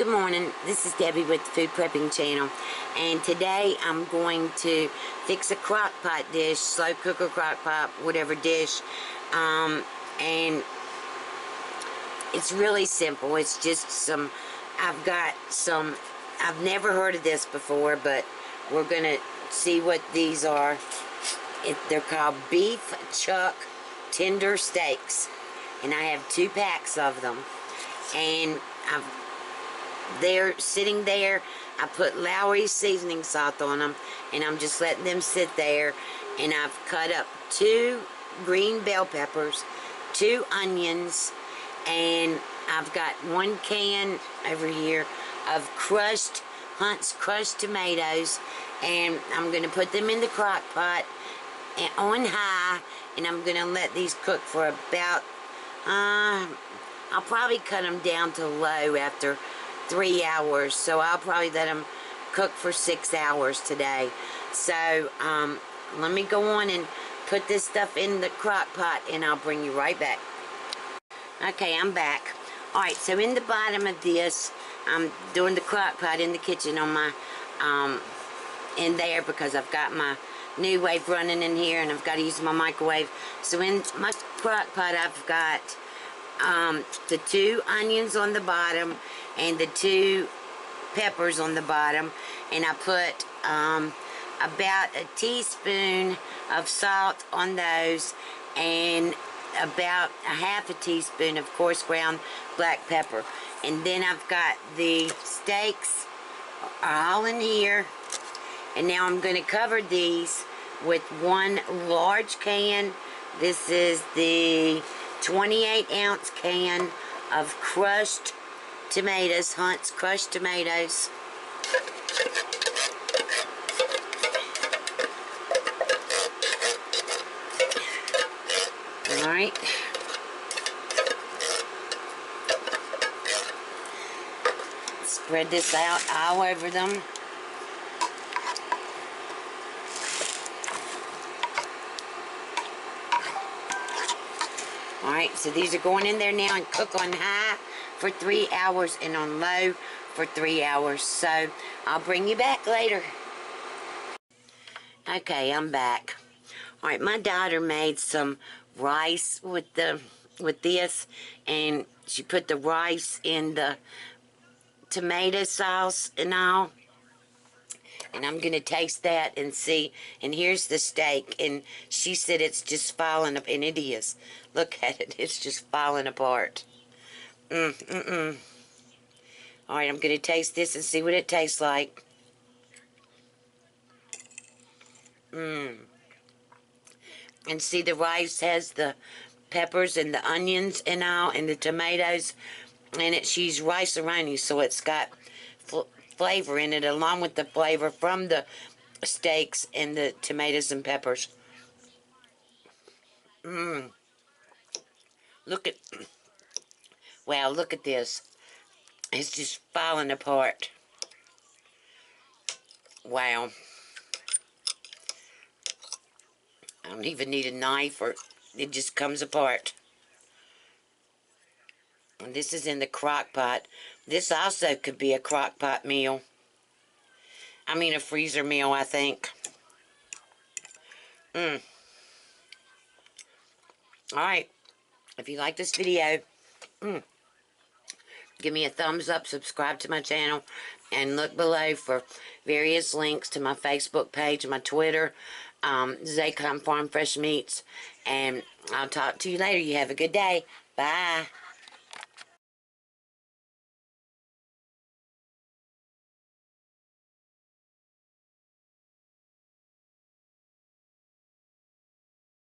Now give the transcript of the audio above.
Good morning, this is Debbie with the Food Prepping channel, and today I'm going to fix a crock pot dish, slow cooker, crock pot, whatever dish, and it's really simple. It's just some, I've never heard of this before, but we're going to see what these are. They're called beef chuck tender steaks, and I have 2 packs of them, and they're sitting there. I put Lowry seasoning salt on them, and I'm just letting them sit there. And I've cut up 2 green bell peppers, 2 onions, and I've got 1 can over here of crushed Hunt's crushed tomatoes, and I'm going to put them in the crock pot on high, and I'm going to let these cook for about, I'll probably cut them down to low after 3 hours, so I'll probably let them cook for 6 hours today. So let me go on and put this stuff in the crock pot, and I'll bring you right back. Okay, I'm back. Alright, so in the bottom of this, I'm doing the crock pot in the kitchen on my in there, because I've got my new wave running in here, and I've got to use my microwave. So in my crock pot, I've got the 2 onions on the bottom and the 2 peppers on the bottom, and I put about a teaspoon of salt on those, and about a half a teaspoon of coarse ground black pepper. And then I've got the steaks all in here, and now I'm going to cover these with 1 large can. This is the 28-ounce can of crushed tomatoes, Hunt's crushed tomatoes. Alright. Spread this out all over them. Alright, so these are going in there now and cook on high for 3 hours and on low for 3 hours. So I'll bring you back later. Okay, I'm back. Alright, my daughter made some rice with this, and she put the rice in the tomato sauce and all. And I'm going to taste that and see. And here's the steak. And she said it's just falling apart. And it is. Look at it. It's just falling apart. Alright, I'm going to taste this and see what it tastes like. And see, the rice has the peppers and the onions and all, and the tomatoes. And she's rice-a-roni, so it's got flavor in it, along with the flavor from the steaks and the tomatoes and peppers. Look at, wow, look at this. It's just falling apart. Wow. I don't even need a knife, or it just comes apart. And this is in the crock pot. This also could be a crock pot meal. I mean a freezer meal, I think. Alright. If you like this video, give me a thumbs up, subscribe to my channel, and look below for various links to my Facebook page, my Twitter, Zaycon Farm Fresh Meats, and I'll talk to you later. You have a good day. Bye.